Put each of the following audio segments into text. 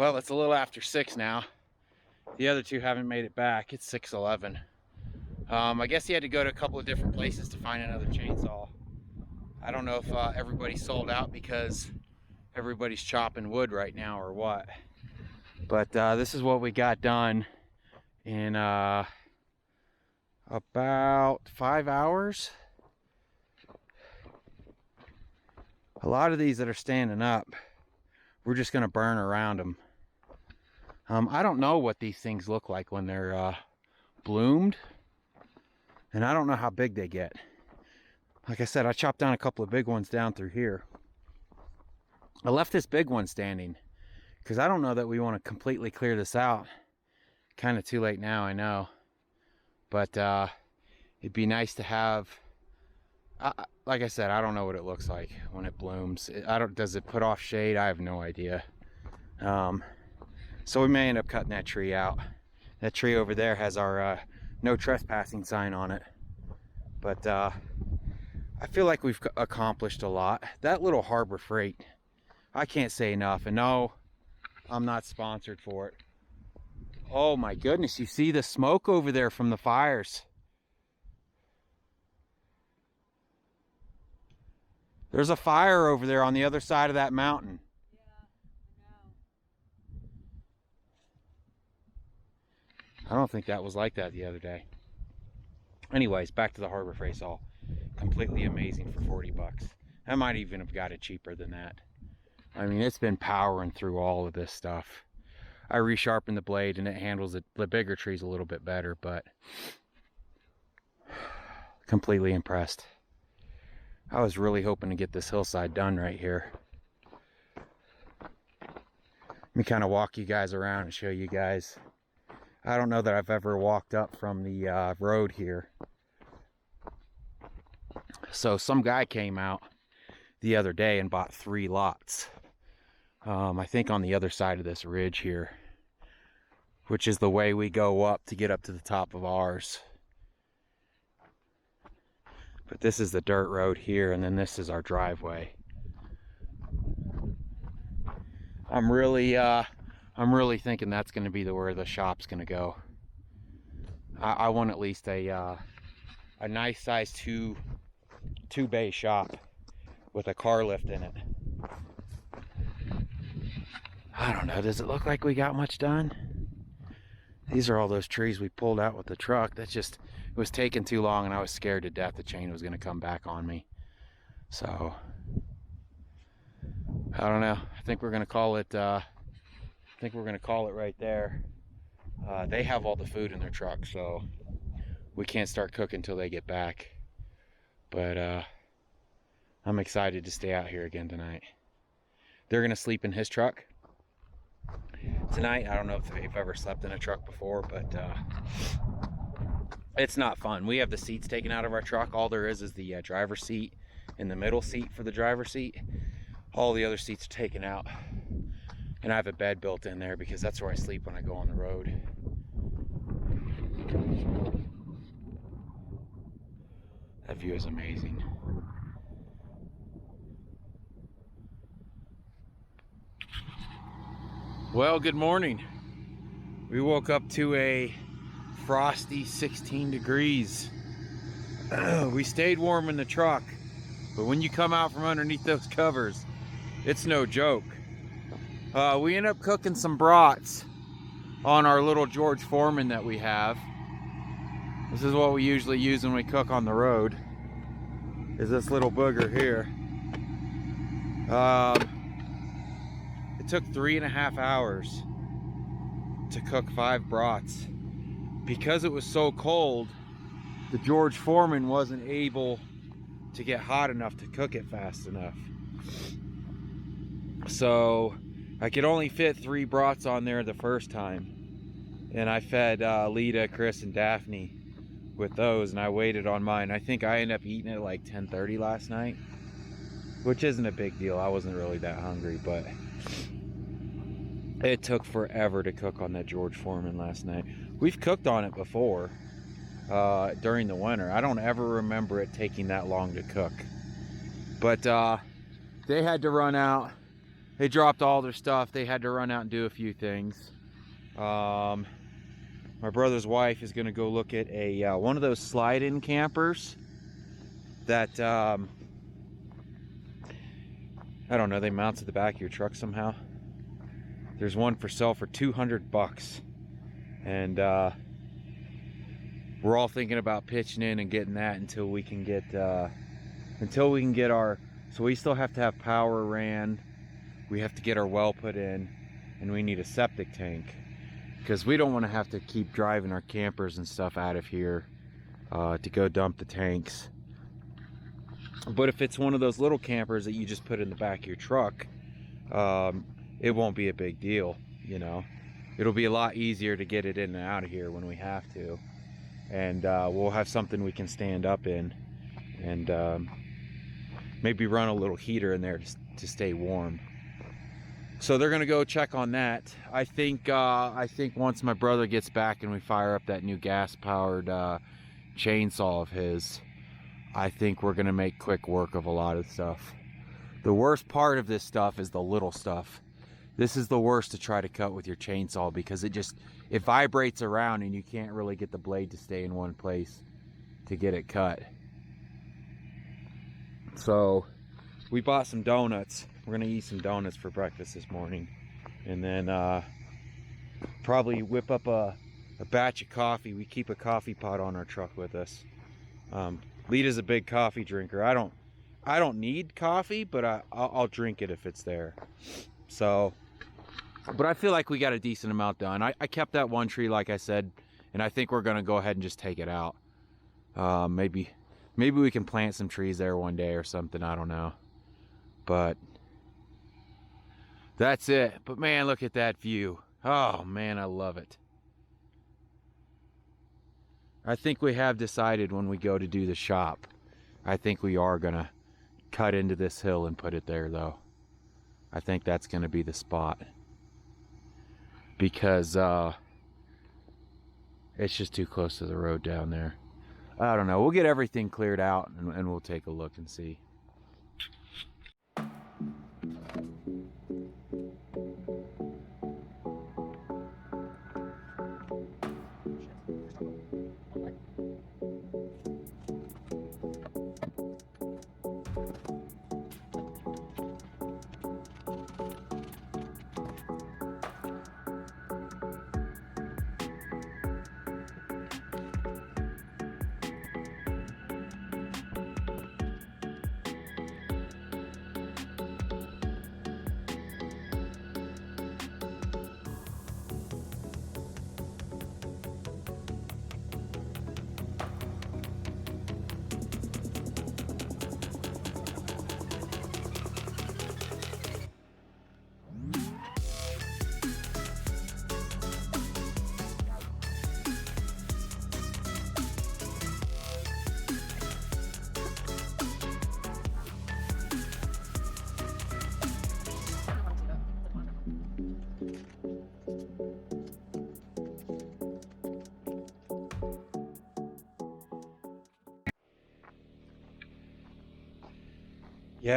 Well, it's a little after 6 now. The other two haven't made it back. It's 6:11. I guess he had to go to a couple of different places to find another chainsaw. I don't know if everybody's sold out because everybody's chopping wood right now or what. But this is what we got done in about 5 hours. A lot of these that are standing up, we're just gonna burn around them. I don't know what these things look like when they're bloomed, and I don't know how big they get. Like I said, I chopped down a couple of big ones down through here. I left this big one standing because I don't know that we want to completely clear this out. Kind of too late now, I know, but it'd be nice to have. Like I said, I don't know what it looks like when it blooms. Does it put off shade? I have no idea. So we may end up cutting that tree out. That tree over there has our no trespassing sign on it. But I feel like we've accomplished a lot. That little Harbor Freight, I can't say enough. And no, I'm not sponsored for it. Oh my goodness, you see the smoke over there from the fires. There's a fire over there on the other side of that mountain. I don't think that was like that the other day. Anyways, back to the Harbor Freight saw. Completely amazing for 40 bucks. I might even have got it cheaper than that. I mean, it's been powering through all of this stuff. I resharpened the blade and it handles the bigger trees a little bit better, but completely impressed. I was really hoping to get this hillside done right here. Let me kind of walk you guys around and show you guys. I don't know that I've ever walked up from the road here. So some guy came out the other day and bought 3 lots. I think on the other side of this ridge here, which is the way we go up to get up to the top of ours. But this is the dirt road here, and then this is our driveway. I'm really thinking that's going to be where the shop's going to go. I want at least a nice size two bay shop with a car lift in it. I don't know, does it look like we got much done? These are all those trees we pulled out with the truck. It was taking too long, and I was scared to death the chain was going to come back on me. So I don't know. I think we're going to call it right there. They have all the food in their truck, so we can't start cooking until they get back. But I'm excited to stay out here again tonight. They're going to sleep in his truck tonight. I don't know if they've ever slept in a truck before, but it's not fun. We have the seats taken out of our truck. All there is the driver's seat and the middle seat for the driver's seat. All the other seats are taken out. And I have a bed built in there because that's where I sleep when I go on the road. That view is amazing. Well, good morning. We woke up to a frosty 16 degrees. We stayed warm in the truck, but when you come out from underneath those covers, it's no joke. We end up cooking some brats on our little George Foreman that we have. This is what we usually use when we cook on the road, is this little booger here. It took 3.5 hours to cook 5 brats. Because it was so cold, the George Foreman wasn't able to get hot enough to cook it fast enough. So I could only fit 3 brats on there the first time. And I fed Lita, Chris, and Daphne with those, and I waited on mine. I think I ended up eating it at like 10:30 last night, which isn't a big deal. I wasn't really that hungry, but it took forever to cook on that George Foreman last night. We've cooked on it before during the winter. I don't ever remember it taking that long to cook. But they had to run out They dropped all their stuff. They had to run out and do a few things. My brother's wife is going to go look at a one of those slide-in campers that I don't know, they mount to the back of your truck somehow. There's one for sale for 200 bucks, and we're all thinking about pitching in and getting that until we can get our, so we still have to have power ran, we have to get our well put in, and we need a septic tank, because we don't want to have to keep driving our campers and stuff out of here to go dump the tanks. But if it's one of those little campers that you just put in the back of your truck, it won't be a big deal, you know. It'll be a lot easier to get it in and out of here when we have to. And we'll have something we can stand up in, and maybe run a little heater in there to stay warm. So they're gonna go check on that. I think once my brother gets back and we fire up that new gas-powered chainsaw of his, I think we're gonna make quick work of a lot of stuff. The worst part of this stuff is the little stuff. This is the worst to try to cut with your chainsaw, because it vibrates around and you can't really get the blade to stay in one place to get it cut. So we bought some donuts. We're gonna eat some donuts for breakfast this morning, and then probably whip up a batch of coffee. We keep a coffee pot on our truck with us. Lita's a big coffee drinker. I don't need coffee, but I'll drink it if it's there. So, but I feel like we got a decent amount done. I kept that one tree, like I said, and I think we're gonna go ahead and just take it out. Maybe we can plant some trees there one day or something, I don't know. But that's it. But man, look at that view. Oh man, I love it. I think we have decided when we go to do the shop, I think we are gonna cut into this hill and put it there though. I think that's gonna be the spot, because it's just too close to the road down there. I don't know. We'll get everything cleared out and we'll take a look and see.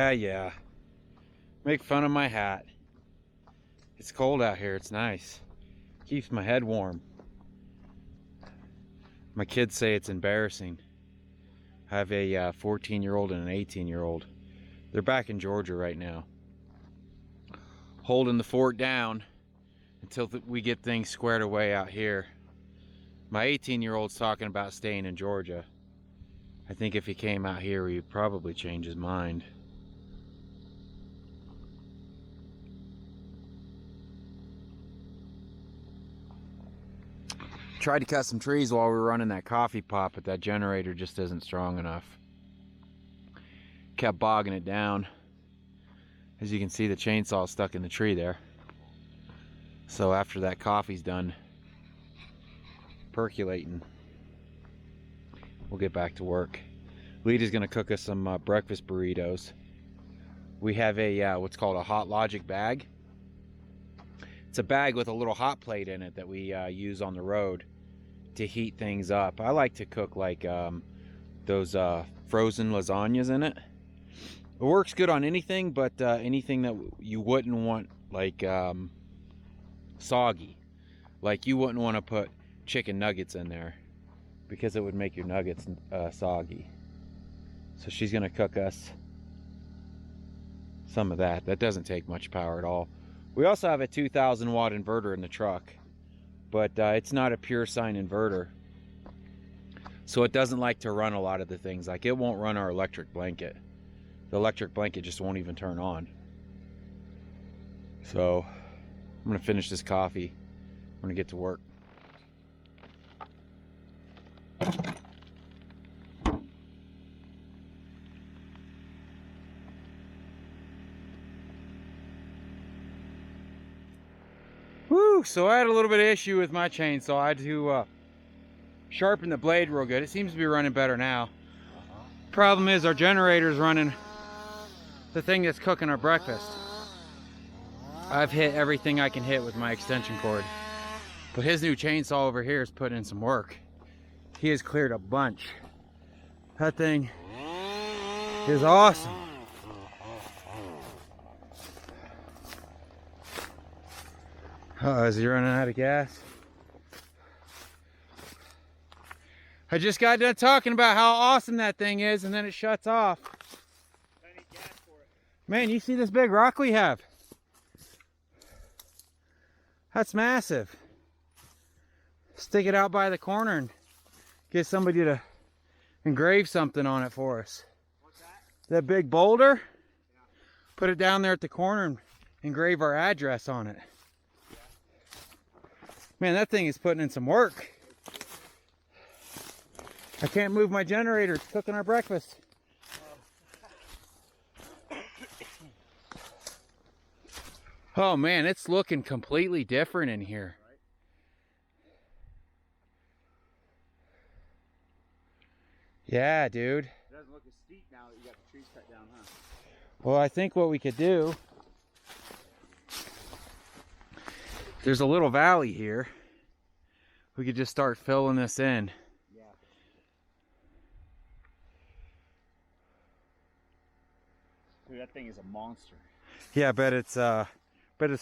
Yeah. Make fun of my hat. It's cold out here. It's nice. Keeps my head warm. My kids say it's embarrassing. I have a 14-year-old and an 18-year-old. They're back in Georgia right now, holding the fort down until we get things squared away out here. My 18-year-old's talking about staying in Georgia. I think if he came out here, he'd probably change his mind. Tried to cut some trees while we were running that coffee pot, but that generator just isn't strong enough. Kept bogging it down. As you can see, the chainsaw stuck in the tree there. So after that coffee's done percolating, we'll get back to work. Lita's gonna cook us some breakfast burritos. We have a what's called a Hot Logic bag. It's a bag with a little hot plate in it that we use on the road to heat things up. I like to cook like those frozen lasagnas in it. It works good on anything, but anything that you wouldn't want, like soggy. Like you wouldn't want to put chicken nuggets in there because it would make your nuggets soggy. So she's gonna cook us some of that. That doesn't take much power at all. We also have a 2,000 watt inverter in the truck, but it's not a pure sine inverter. So it doesn't like to run a lot of the things. Like it won't run our electric blanket. The electric blanket just won't even turn on. So I'm gonna finish this coffee. I'm gonna get to work. Woo! So I had a little bit of issue with my chainsaw. I had to sharpen the blade real good. It seems to be running better now. Problem is our generator's running the thing that's cooking our breakfast. I've hit everything I can hit with my extension cord. But his new chainsaw over here is putting in some work. He has cleared a bunch. That thing is awesome. Is he running out of gas? I just got done talking about how awesome that thing is, and then it shuts off. I need gas for it. Man, you see this big rock we have? That's massive. Stick it out by the corner and get somebody to engrave something on it for us. What's that? That big boulder? Yeah. Put it down there at the corner and engrave our address on it. Yeah. Man, that thing is putting in some work. I can't move my generator. It's cooking our breakfast. Oh man, it's looking completely different in here. Yeah, dude. It doesn't look as steep now that you got the trees cut down, huh? Well, I think what we could do, there's a little valley here. We could just start filling this in. Yeah. Dude, that thing is a monster. Yeah, I bet it's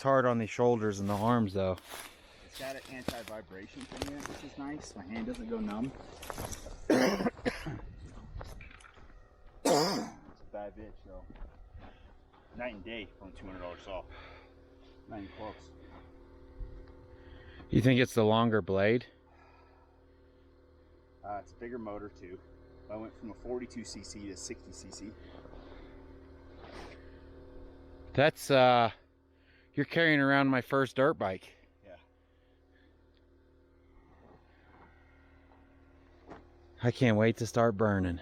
hard on the shoulders and the arms though. It's got an anti-vibration thing in it, which is nice. My hand doesn't go numb. It's a bad bitch, though. Night and day from $200 off. Not even close. You think it's the longer blade? It's a bigger motor too. I went from a 42cc to 60cc. That's you're carrying around my first dirt bike. Yeah. I can't wait to start burning.